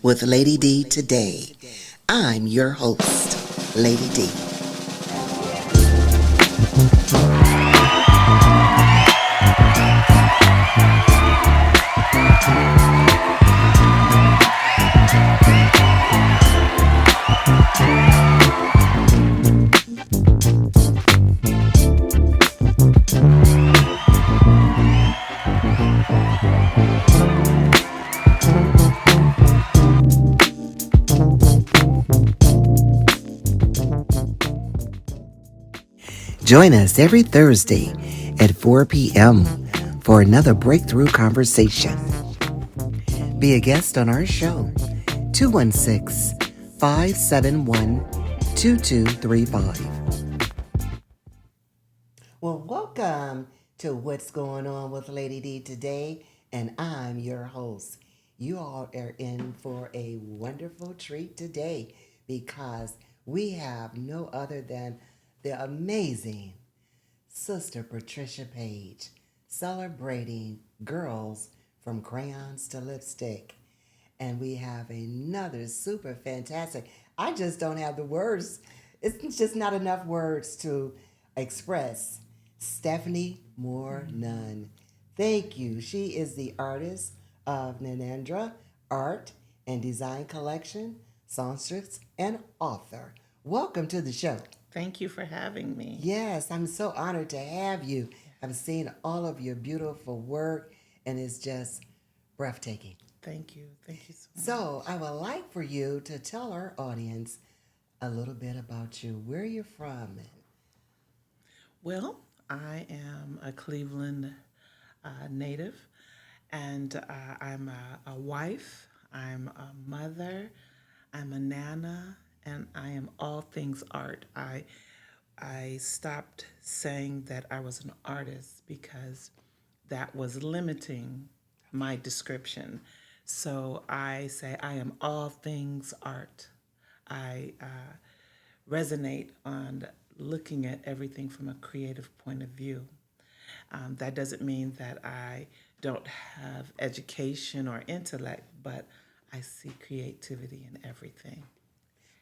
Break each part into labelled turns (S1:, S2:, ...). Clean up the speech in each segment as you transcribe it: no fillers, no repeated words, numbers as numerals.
S1: with Lady D today. I'm your host, Lady D. Join us every Thursday at 4 p.m. for another breakthrough conversation. Be a guest on our show, 216-571-2235. Well, welcome to What's Going On with Lady D today, and I'm your host. You all are in for a wonderful treat today because we have no other than the amazing Sister Patricia Page, celebrating girls from crayons to lipstick. And we have another super fantastic. I just don't have the words. It's just not enough words to express. Stephanie Moore Nunn. Thank you. She is the artist of Nanandra Art and Design Collection, songstress, and author. Welcome to the show.
S2: Thank you for having me.
S1: Yes, I'm so honored to have you. I've seen all of your beautiful work, and it's just breathtaking.
S2: Thank you. Thank you so much.
S1: So, I would like for you to tell our audience a little bit about you, where you're from.
S2: Well, I am a Cleveland native, and I'm a wife, I'm a mother, I'm a nana, and I am all things art. I stopped saying that I was an artist because that was limiting my description. So I say I am all things art. I resonate on looking at everything from a creative point of view. That doesn't mean that I don't have education or intellect, but I see creativity in everything.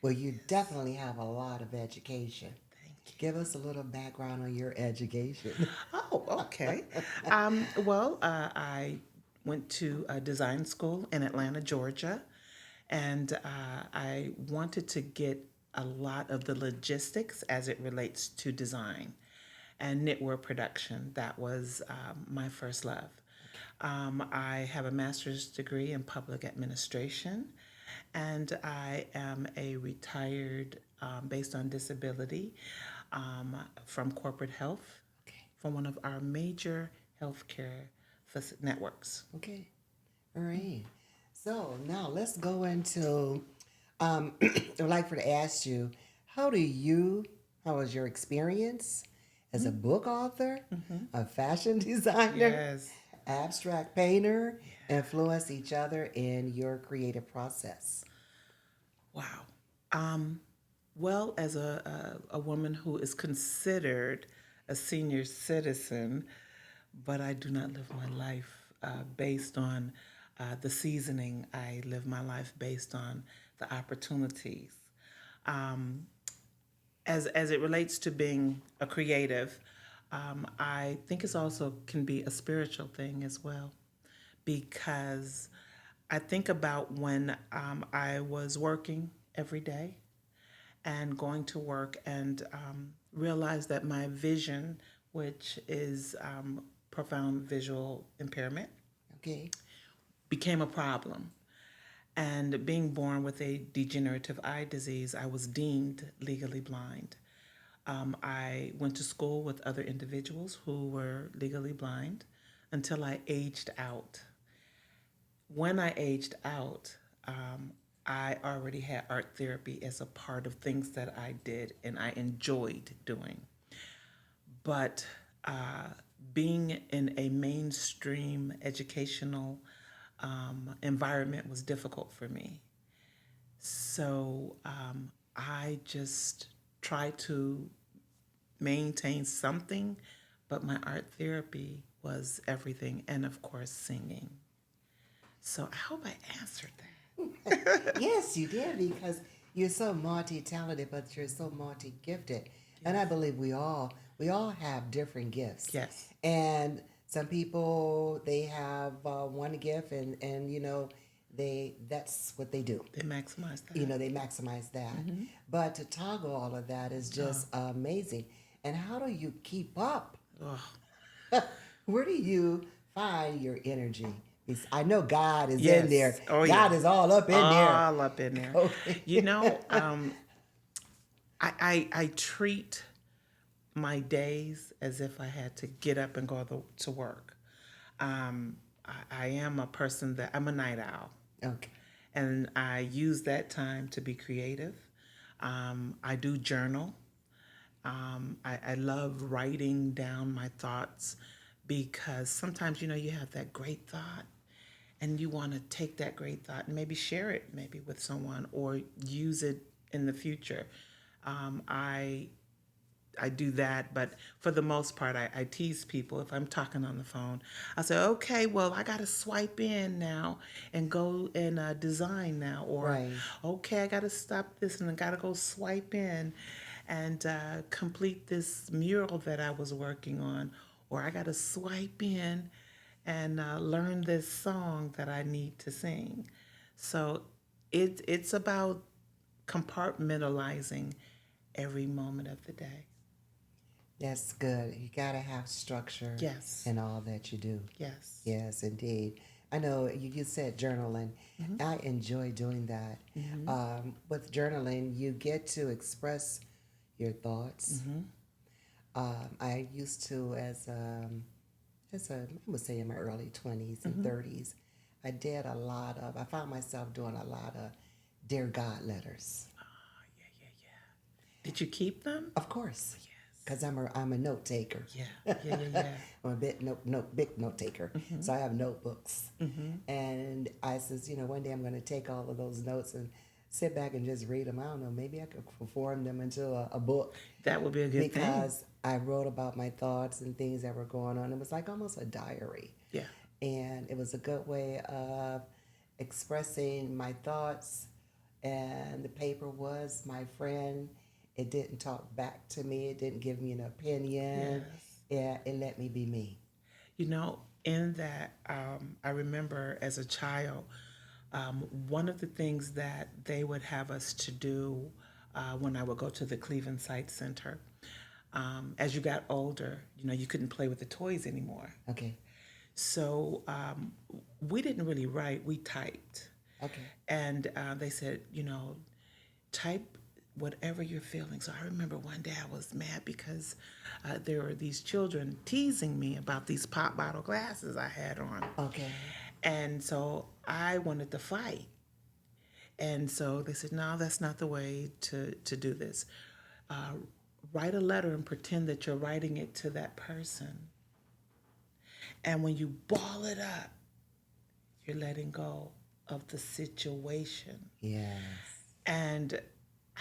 S1: Well, you definitely have a lot of education.
S2: Thank
S1: Give us a little background on your education.
S2: Oh, okay. I went to a design school in Atlanta, Georgia, and I wanted to get a lot of the logistics as it relates to design and knitwear production. That was my first love. I have a master's degree in public administration, and I am a retired, based on disability, from corporate health
S1: Okay.
S2: from one of our major healthcare networks.
S1: Okay. All right. So now let's go into. I'd like for to ask you, how do you? How was your experience as a book author, a fashion designer,
S2: Yes.
S1: abstract painter, influence each other in your creative process?
S2: Wow. Well, as a woman who is considered a senior citizen, but I do not live my life based on the seasoning. I live my life based on the opportunities. Um, as it relates to being a creative, I think it's also can be a spiritual thing as well, because I think about when I was working every day and going to work and realized that my vision, which is profound visual impairment,
S1: Okay.
S2: became a problem. And being born with a degenerative eye disease, I was deemed legally blind. I went to school with other individuals who were legally blind until I aged out. When I aged out, I already had art therapy as a part of things that I did and I enjoyed doing. But being in a mainstream educational environment was difficult for me. So I just tried to maintain something, but my art therapy was everything, and of course, singing. So I hope I answered that.
S1: Yes, you did, because you're so multi-talented, but you're so multi-gifted. And I believe we all have different gifts.
S2: Yes.
S1: And some people, they have one gift, and that's what they do.
S2: They maximize that.
S1: They maximize that. But to toggle all of that is just amazing. And how do you keep up?
S2: Oh,
S1: Where do you find your energy? I know God is
S2: yes.
S1: in there.
S2: Oh,
S1: God
S2: yeah.
S1: is all up in there.
S2: All up in there.
S1: Okay.
S2: You know, I treat my days as if I had to get up and go to work. I am a person that I'm a night owl,
S1: Okay.
S2: and I use that time to be creative. I do journal. I love writing down my thoughts because sometimes, you have that great thought and you want to take that great thought and maybe share it maybe with someone or use it in the future. I do that, but for the most part, I tease people if I'm talking on the phone. I say, okay, well, I got to swipe in now and go and design now. Or,
S1: Right.
S2: okay, I got to stop this and I got to go swipe in and complete this mural that I was working on. Or I got to swipe in and learn this song that I need to sing. So it's about compartmentalizing every moment of the day.
S1: That's good. You got to have structure
S2: Yes.
S1: in all that you do.
S2: Yes.
S1: Yes, indeed. I know you said journaling. I enjoy doing that. With journaling, you get to express your thoughts. I used to, I would say in my early 20s and 30s, I found myself doing a lot of Dear God letters.
S2: Did you keep them?
S1: Of course, because I'm a note taker.
S2: Yeah.
S1: I'm a big note taker. So I have notebooks. And I says, one day I'm going to take all of those notes and sit back and just read them. I don't know, maybe I could perform them into a book.
S2: That would be a good thing.
S1: Because I wrote about my thoughts and things that were going on. It was like almost a diary.
S2: Yeah.
S1: And it was a good way of expressing my thoughts. And the paper was my friend. It didn't talk back to me. It didn't give me an opinion. Yeah, it let me be me.
S2: In that, I remember as a child, one of the things that they would have us to do when I would go to the Cleveland Site Center, as you got older, you couldn't play with the toys anymore.
S1: Okay.
S2: So we didn't really write, we typed.
S1: Okay.
S2: And they said, type whatever you're feeling. So I remember one day I was mad because there were these children teasing me about these pop bottle glasses I had on.
S1: Okay.
S2: And so I wanted to fight. And so they said, no, that's not the way to do this. Write a letter and pretend that you're writing it to that person. And when you ball it up, you're letting go of the situation.
S1: Yes.
S2: And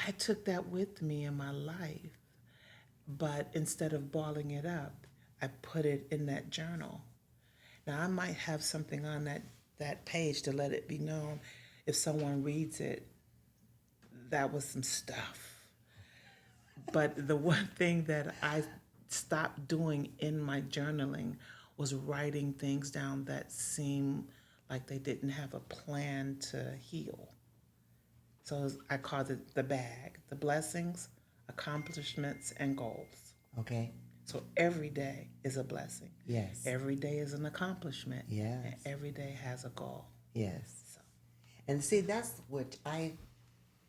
S2: I took that with me in my life. But instead of balling it up, I put it in that journal. Now, I might have something on that page to let it be known if someone reads it, that was some stuff. But the one thing that I stopped doing in my journaling was writing things down that seemed like they didn't have a plan to heal. So I called it the bag, the blessings, accomplishments, and goals.
S1: Okay.
S2: So every day is a blessing.
S1: Yes.
S2: Every day is an accomplishment.
S1: Yes.
S2: And every day has a goal.
S1: Yes.
S2: So,
S1: And see, that's what I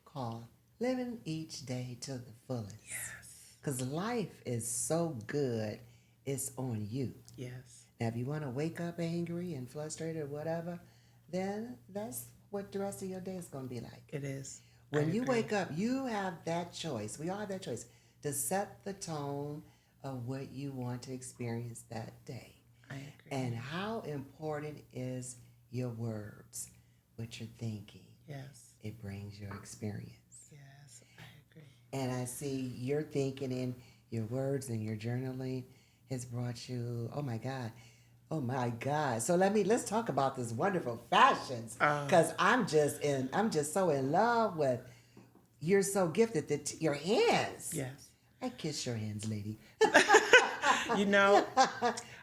S1: call living each day to the fullest.
S2: yes.
S1: Because life is so good, it's on you.
S2: Yes.
S1: Now, if you want to wake up angry and frustrated or whatever, then that's what the rest of your day is going to be like.
S2: It is.
S1: When
S2: I
S1: you
S2: agree.
S1: wake up, you have that choice. We all have that choice to set the tone of what you want to experience that day.
S2: I agree.
S1: And how important is your words, what you're thinking.
S2: Yes.
S1: It brings your experience.
S2: Yes. I agree.
S1: And I see your thinking in your words and your journaling has brought you, oh my God, Oh my God. So let's talk about this wonderful fashions. Cause I'm just so in love with you're so gifted that your hands.
S2: Yes.
S1: I kiss your hands, lady.
S2: You know,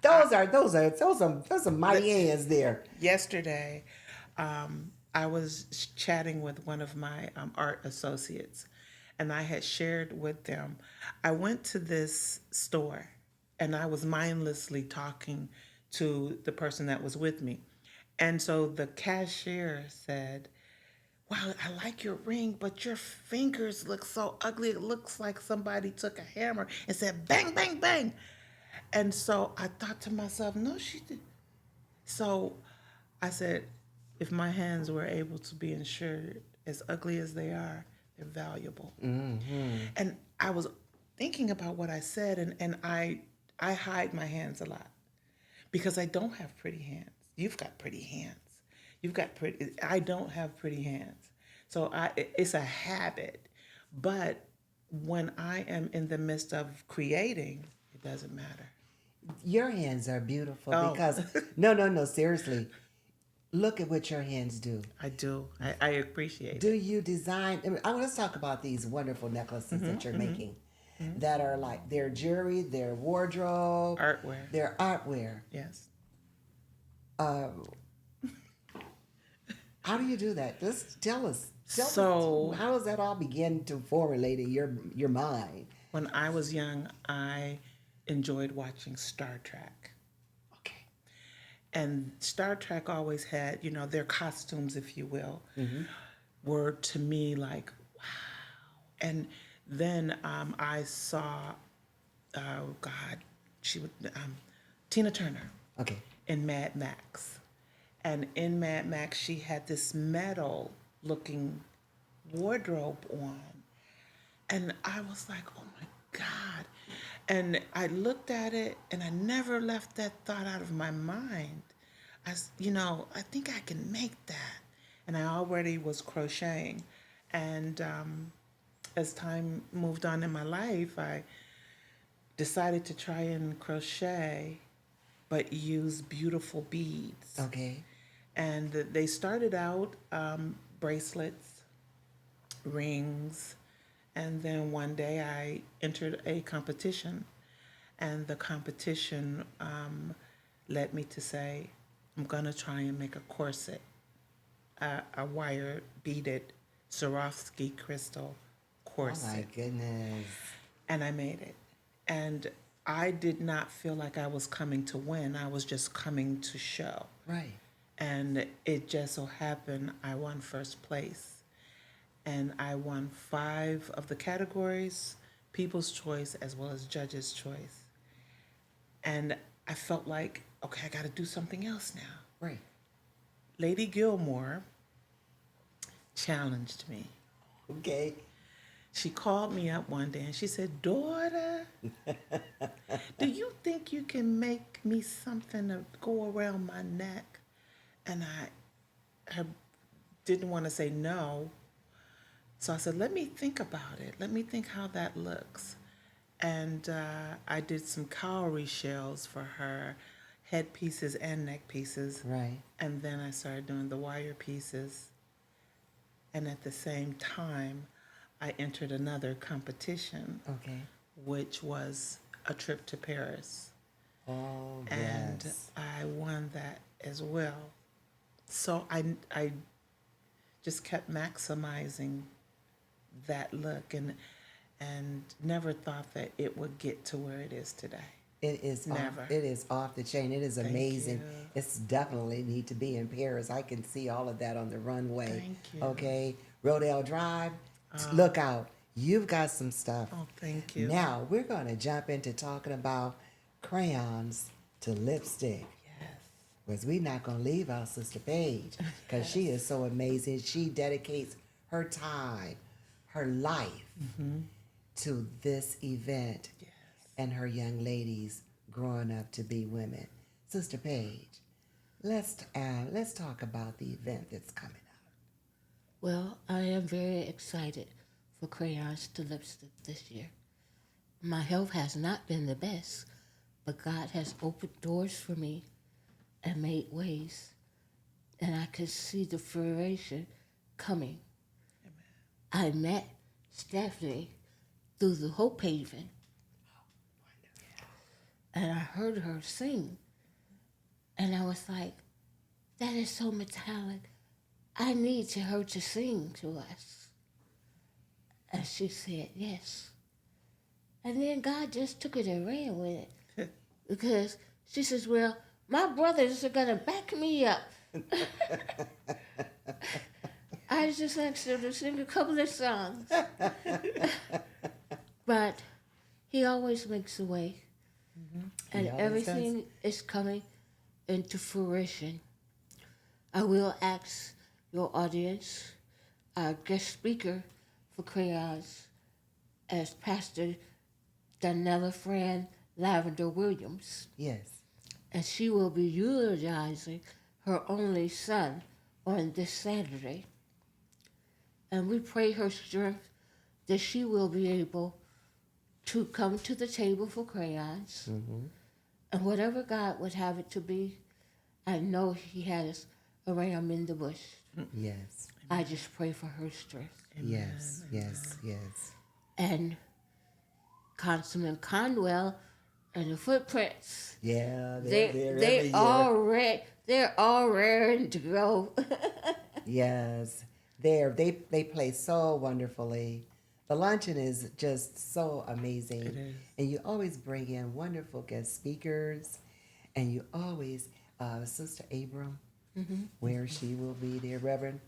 S1: Those are mighty hands there.
S2: yesterday, I was chatting with one of my art associates, and I had shared with them. I went to this store, and I was mindlessly talking to the person that was with me. And so the cashier said, "Wow, I like your ring, but your fingers look so ugly. It looks like somebody took a hammer and said bang, bang, bang." And so I thought to myself, no, she did. So I said, if my hands were able to be insured, as ugly as they are, they're valuable. And I was thinking about what I said, and I hide my hands a lot because I don't have pretty hands. You've got pretty hands. You've got pretty. I don't have pretty hands, so it's a habit. But when I am in the midst of creating, it doesn't matter.
S1: Your hands are beautiful
S2: Oh,
S1: because no, seriously. Look at what your hands do.
S2: I do. I appreciate
S1: Do
S2: it.
S1: you design? Let's talk about these wonderful necklaces that you're making, that are like their jewelry, their wardrobe,
S2: Artware.
S1: their artware.
S2: Yes.
S1: How do you do that? Just tell us.
S2: So
S1: How does that all begin to formulate in your mind?
S2: when I was young, I enjoyed watching Star Trek.
S1: Okay.
S2: And Star Trek always had, their costumes, if you will, were to me like, wow. And then I saw, oh God, she would, Tina Turner
S1: Okay.
S2: in Mad Max. And in Mad Max, she had this metal looking wardrobe on. And I was like, oh my God. And I looked at it and I never left that thought out of my mind. I think I can make that. And I already was crocheting. And as time moved on in my life, I decided to try and crochet, but use beautiful beads.
S1: Okay.
S2: And they started out bracelets, rings, and then one day I entered a competition, and the competition led me to say, I'm gonna try and make a corset, a wire beaded Swarovski crystal
S1: Oh
S2: corset,
S1: my goodness.
S2: and I made it. And I did not feel like I was coming to win. I was just coming to show.
S1: Right.
S2: And it just so happened I won first place. And I won 5 of the categories, People's Choice as well as Judge's Choice. And I felt like, okay, I got to do something else now.
S1: Right.
S2: Lady Gilmore challenged me.
S1: Okay.
S2: She called me up one day and she said, daughter, do you think you can make me something to go around my neck? And I didn't want to say no. So I said, let me think about it. Let me think how that looks. And I did some cowrie shells for her, head pieces and neck pieces.
S1: Right.
S2: And then I started doing the wire pieces. And at the same time, I entered another competition,
S1: Okay.
S2: which was a trip to Paris.
S1: Oh
S2: And
S1: yes.
S2: I won that as well. So I just kept maximizing that look and never thought that it would get to where it is today.
S1: It is
S2: Never.
S1: It is off the chain. It is amazing.
S2: you.
S1: It's definitely need to be in Paris. I can see all of that on the runway.
S2: Thank you.
S1: Okay, Rodale Drive. Look out! You've got some stuff.
S2: Oh, thank you.
S1: Now we're going to jump into talking about crayons to lipstick.
S2: Yes.
S1: Because we're not going to leave our sister Paige because she is so amazing. She dedicates her time, her life to this event
S2: Yes.
S1: and her young ladies growing up to be women. Sister Paige, let's talk about the event that's coming up.
S3: Well, I am very excited for Crayons to Lipstick this year. My health has not been the best, but God has opened doors for me and made ways. And I could see the fruition coming. I met Stephanie through the Hope Haven. And I heard her sing. And I was like, that is so metallic. I need her to sing to us. And she said, yes. And then God just took it and ran with it. Because she says, well, my brothers are going to back me up. I just asked her to sing a couple of songs. But he always makes a way. And
S1: He always
S3: everything is coming into fruition. I will ask your audience, our guest speaker for Crayons, as Pastor Danella Fran Lavender Williams.
S1: Yes.
S3: And she will be eulogizing her only son on this Saturday. And we pray her strength that she will be able to come to the table for Crayons.
S1: Mm-hmm.
S3: And whatever God would have it to be, I know he has a ram in the bush.
S1: Yes.
S3: I just pray for her strength.
S1: Yes. Yes. Yes.
S3: And Councilman Conwell and the Footprints,
S1: Yeah.
S3: they're all raring to go.
S1: Yes. They play so wonderfully. The luncheon is just so amazing.
S2: It is.
S1: And you always bring in wonderful guest speakers. And you always, Sister Abram, where she will be there, Reverend.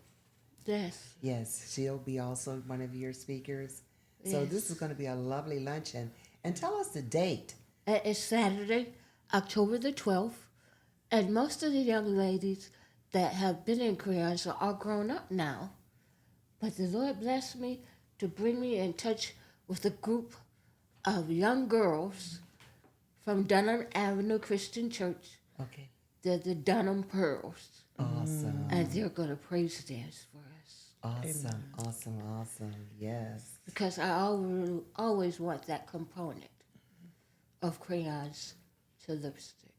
S3: Yes.
S1: Yes, she'll be also one of your speakers. So this is going to be a lovely luncheon. And tell us the date.
S3: It's Saturday, October the 12th. And most of the young ladies that have been in Crayons are all grown up now. But the Lord blessed me to bring me in touch with a group of young girls from Dunham Avenue Christian Church.
S1: Okay.
S3: They're the Dunham Pearls.
S1: Awesome.
S3: And they're going to praise dance for us.
S1: Awesome. Awesome. Awesome. Yes.
S3: Because I always want that component of Crayons to Lipstick.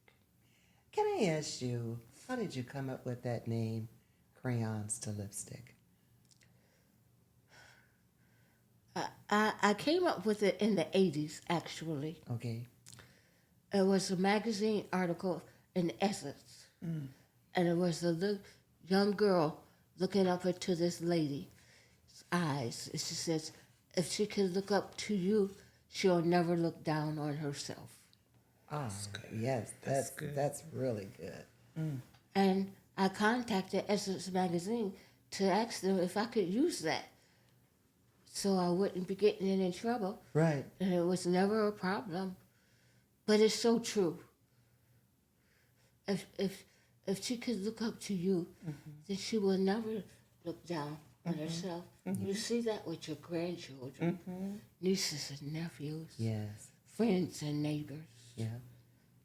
S1: Can I ask you, how did you come up with that name, Crayons to Lipstick?
S3: I came up with it in the 80s, actually.
S1: Okay.
S3: It was a magazine article in Essex. And it was a young girl looking up into this lady's eyes. And she says, if she can look up to you, she'll never look down on herself.
S1: Ah, yes. That's
S2: good.
S1: That's really good.
S3: And I contacted Essex Magazine to ask them if I could use that so I wouldn't be getting in trouble.
S1: Right.
S3: And it was never a problem. But it's so true. If she could look up to you, then she will never look down on herself. You see that with your grandchildren, nieces and nephews,
S1: Yes.
S3: friends and neighbors.
S1: Yeah.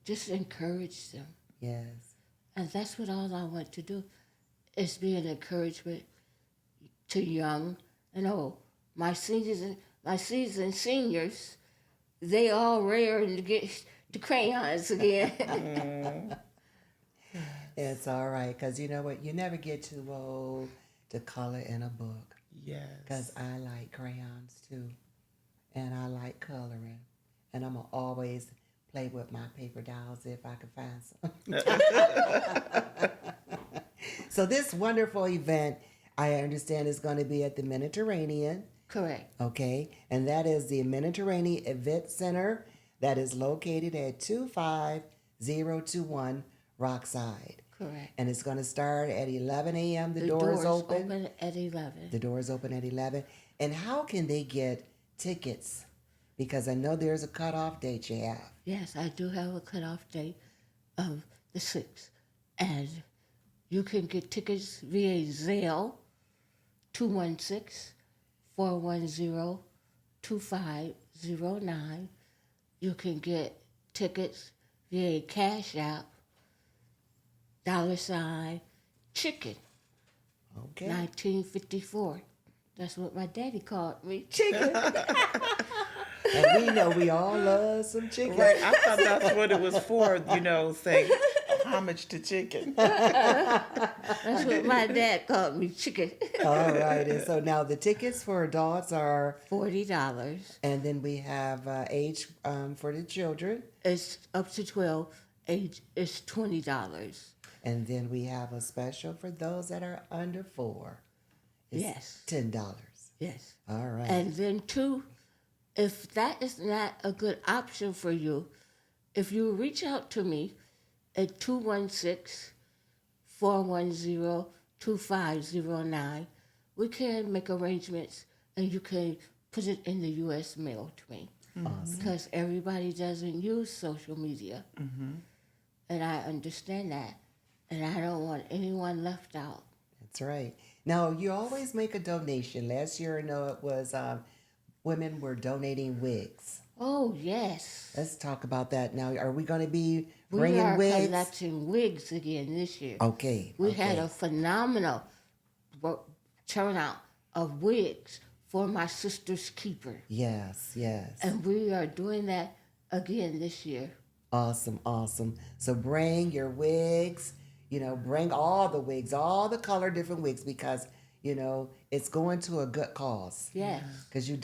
S3: Just encourage them.
S1: Yes.
S3: And that's what all I want to do, is be an encouragement to young and old. My seasoned seniors, they all raring to get to Crayons again.
S1: It's all right, because you know what? You never get too old to color in a book.
S2: Yes.
S1: Because I like crayons too. And I like coloring. And I'm going to always play with my paper dolls if I can find some. So this wonderful event, I understand, is going to be at the Mediterranean.
S3: Correct.
S1: Okay. And that is the Mediterranean Event Center that is located at 25021 Rockside.
S3: Correct.
S1: And it's going to start at 11 a.m. The,
S3: The
S1: doors open.
S3: at 11.
S1: The doors open at 11. And how can they get tickets? Because I know there's a cutoff date you have.
S3: Yes, I do have a cutoff date of the 6th. And you can get tickets via Zelle, 216-410-2509. You can get tickets via Cash App, $chicken,
S1: Okay.
S3: 1954. That's what my daddy called me, chicken.
S1: And we know we all love some chicken.
S2: Right. I thought that's what it was for, saying, hi, homage to chicken.
S3: That's what my dad called me, chicken.
S1: All right. And so now the tickets for adults are,
S3: $40.
S1: and then we have age for the children.
S3: It's up to 12. Age is $20.
S1: And then we have a special for those that are under 4. It's
S3: Yes.
S1: $10.
S3: Yes.
S1: All right.
S3: And then two, if that is not a good option for you, if you reach out to me at 216-410-2509, we can make arrangements and you can put it in the U.S. mail to me.
S1: Awesome.
S3: Because everybody doesn't use social media. And I understand that. And I don't want anyone left out.
S1: That's right. Now, you always make a donation. Last year, I know it was women were donating wigs.
S3: Oh, yes.
S1: Let's talk about that now. Are we going to be
S3: We
S1: bringing
S3: are
S1: wigs?
S3: collecting wigs again this year.
S1: Okay.
S3: We
S1: okay.
S3: had a phenomenal turnout of wigs for my sister's keeper.
S1: Yes, yes.
S3: And we are doing that again this year.
S1: Awesome, awesome. So bring your wigs, bring all the wigs, all the color different wigs, because, it's going to a good cause.
S3: Yes.
S1: Because you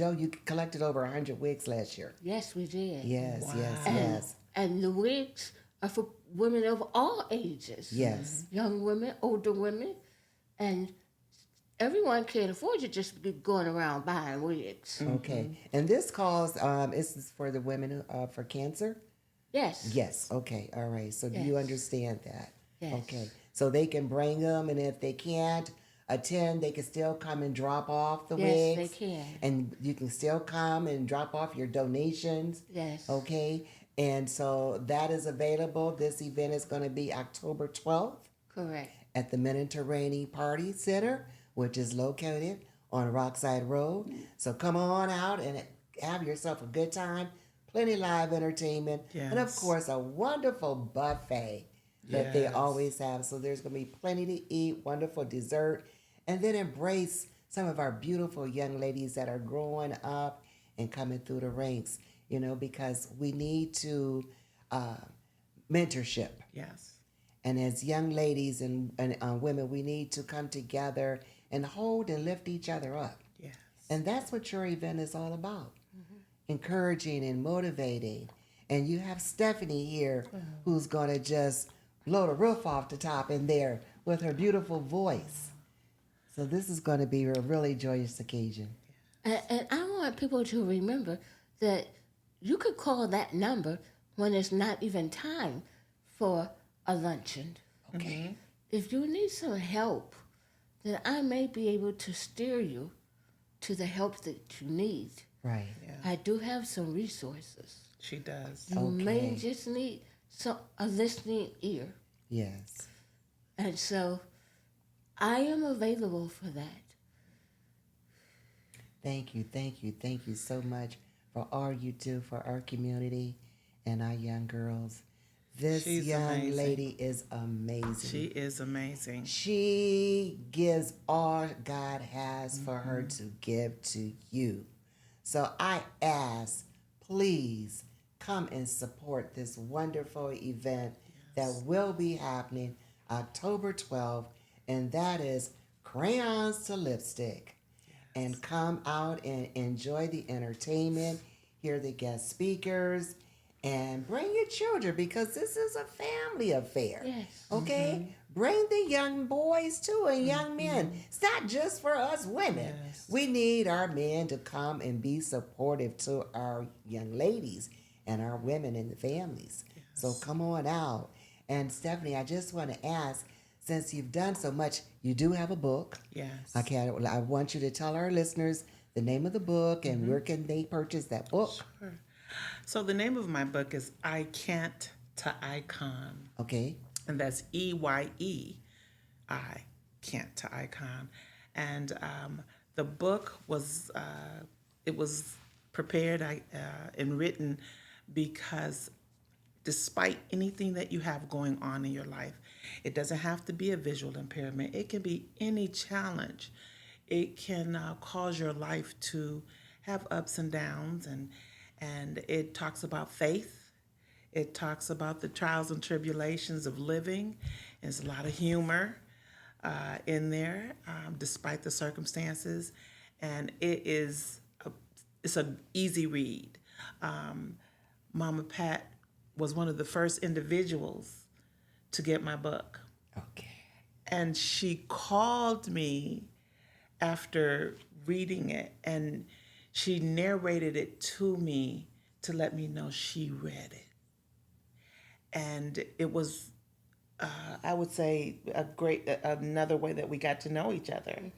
S1: collected over 100 wigs last year.
S3: Yes, we did.
S1: Yes, yes,
S3: And,
S1: yes.
S3: and the wigs are for women of all ages.
S1: Yes.
S3: Young women, older women, and everyone can't afford to just be going around buying wigs.
S1: Okay. And this cause is for the women for cancer?
S3: Yes.
S1: Yes. Okay. All right. So do you
S3: Yes.
S1: understand that?
S3: Yes.
S1: Okay. So they can bring them, and if they can't attend, they can still come and drop off the
S3: Yes,
S1: wigs.
S3: they can.
S1: And you can still come and drop off your donations.
S3: Yes.
S1: Okay. And so that is available. This event is going to be October 12th
S3: Correct.
S1: at the Mediterranean Party Center, which is located on Rockside Road. So come on out and have yourself a good time. Plenty live entertainment. And of
S2: Yes.
S1: course, a wonderful buffet that they
S2: Yes.
S1: always have. So there's going to be plenty to eat, wonderful dessert, and then embrace some of our beautiful young ladies that are growing up and coming through the ranks, because we need to mentorship.
S2: Yes.
S1: And as young ladies and women, we need to come together and hold and lift each other up.
S2: Yes.
S1: And that's what your event is all about. Encouraging and motivating. And you have Stephanie here who's going to just blow the roof off the top in there with her beautiful voice. So this is going to be a really joyous occasion.
S3: And I want people to remember that you could call that number when it's not even time for a luncheon.
S1: Okay.
S3: If you need some help, then I may be able to steer you to the help that you need.
S1: Right.
S3: I do have some resources.
S2: She does.
S3: You may
S1: Okay.
S3: just need a listening ear.
S1: Yes.
S3: And so I am available for that.
S1: Thank you, thank you, thank you so much for all you do for our community and our young girls. This
S2: She's
S1: young
S2: amazing.
S1: lady is amazing.
S2: She is amazing.
S1: She gives all God has for her to give to you. So I ask, please come and support this wonderful event that will be happening October 12th, and that is Crayons to Lipstick. And come out and enjoy the entertainment, hear the guest speakers, and bring your children because this is a family affair.
S3: Yes.
S1: Okay? Bring the young boys too and young men. It's not just for us women.
S2: Yes.
S1: We need our men to come and be supportive to our young ladies and our women and the families. So come on out. And Stephanie, I just want to ask, since you've done so much, you do have a book.
S2: Yes.
S1: Okay, I want you to tell our listeners the name of the book and where can they purchase that book.
S2: Sure. So the name of my book is I Can't to Icon.
S1: Okay.
S2: And that's EYE, I Can't to Icon. And the book was, it was prepared and written because despite anything that you have going on in your life, it doesn't have to be a visual impairment. It can be any challenge. It can cause your life to have ups and downs, and it talks about faith. It talks about the trials and tribulations of living. There's a lot of humor in there, despite the circumstances, and it's an easy read. Mama Pat was one of the first individuals to get my book,
S1: Okay.
S2: and she called me after reading it, and she narrated it to me to let me know she read it. And it was, I would say, another way that we got to know each other.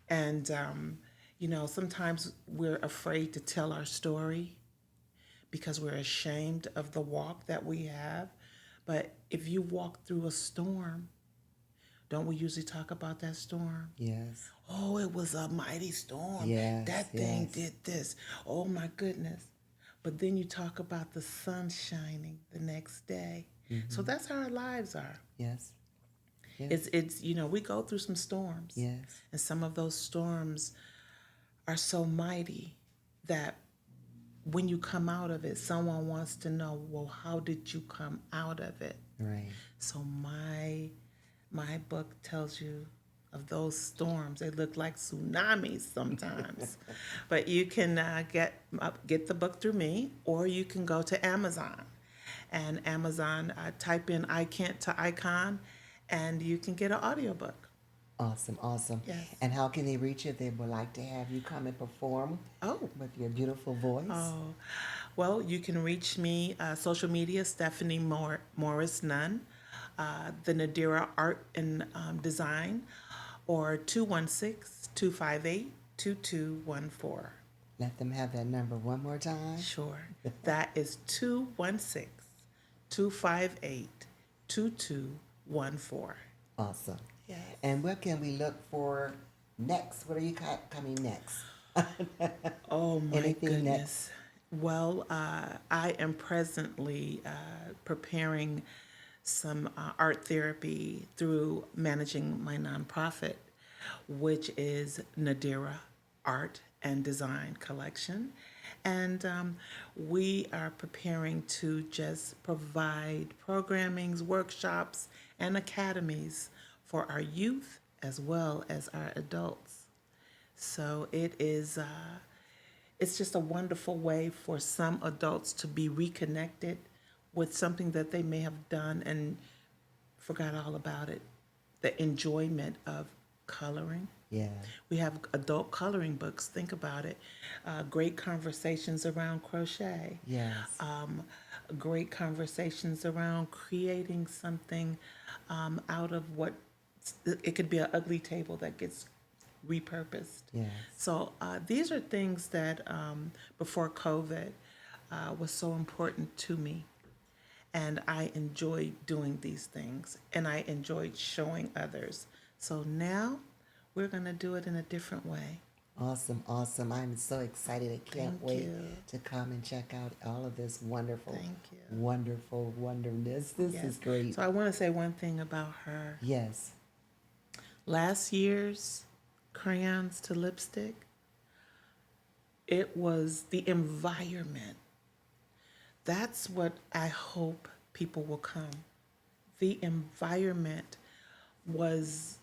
S2: And, sometimes we're afraid to tell our story because we're ashamed of the walk that we have. But if you walk through a storm, don't we usually talk about that storm?
S1: Yes.
S2: Oh, it was a mighty storm.
S1: Yes,
S2: That thing
S1: yes.
S2: did this. Oh my goodness. But then you talk about the sun shining the next day. So that's how our lives are.
S1: Yes.
S2: It's we go through some storms.
S1: Yes.
S2: And some of those storms are so mighty that when you come out of it, someone wants to know, well, how did you come out of it?
S1: Right.
S2: So my book tells you of those storms. They look like tsunamis sometimes. But you can get the book through me, or you can go to Amazon. And Amazon, type in I Can't to Icon, and you can get an audiobook.
S1: Awesome, awesome.
S2: Yes.
S1: And how can they reach you if they would like to have you come and perform
S2: Oh.
S1: with your beautiful voice?
S2: Oh, well, you can reach me social media, Stephanie Morris Nunn, the Nadira Art and Design, or 216-258-2214.
S1: Let them have that number one more time.
S2: Sure. That is 216-258-2214.
S1: Awesome.
S2: Yes.
S1: And what can we look for next? What are you coming next?
S2: Oh my
S1: Anything
S2: goodness. Well, I am presently preparing some art therapy through managing my nonprofit, which is Nadira Art and Design Collection. And we are preparing to just provide programmings, workshops, and academies for our youth as well as our adults. So it's just a wonderful way for some adults to be reconnected with something that they may have done and forgot all about it. The enjoyment of coloring.
S1: Yeah.
S2: We have adult coloring books. Think about it. Great conversations around crochet.
S1: Yes.
S2: Great conversations around creating something out of what it could be an ugly table that gets repurposed.
S1: Yes.
S2: So these are things that before COVID was so important to me. And I enjoyed doing these things, and I enjoyed showing others. So now we're going to do it in a different way.
S1: Awesome, awesome. I'm so excited. I can't
S2: Thank
S1: wait
S2: you.
S1: to come and check out all of this wonderful,
S2: Thank you.
S1: wonderful wonderness. This
S2: Yes.
S1: is great.
S2: So I want to say one thing about her.
S1: Yes.
S2: Last year's Crayons to Lipstick, it was the environment. That's what I hope people will come. The environment was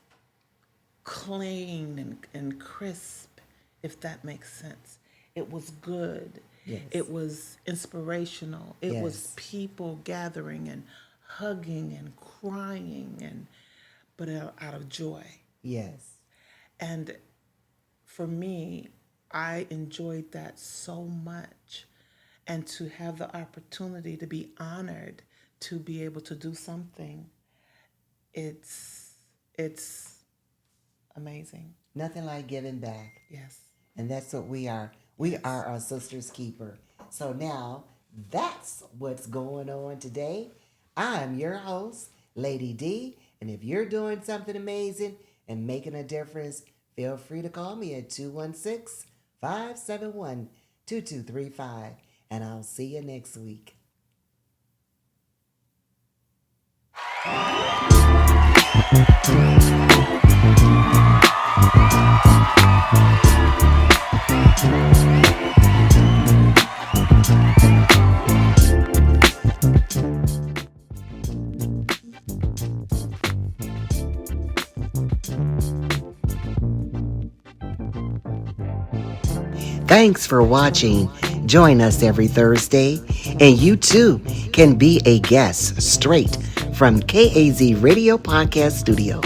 S2: clean and crisp, if that makes sense. It was good.
S1: Yes.
S2: It was inspirational. It was
S1: Yes.
S2: people gathering and hugging and crying, but out of joy.
S1: Yes.
S2: And for me, I enjoyed that so much. And to have the opportunity to be honored to be able to do something, it's amazing.
S1: Nothing like giving back.
S2: Yes.
S1: And that's what we are. We are our sister's keeper. So now that's what's going on today. I'm your host, Lady D. And if you're doing something amazing and making a difference, feel free to call me at 216-571-2235. And I'll see you next week. Thanks for watching. Join us every Thursday, and you too can be a guest straight from KAZ Radio Podcast Studio.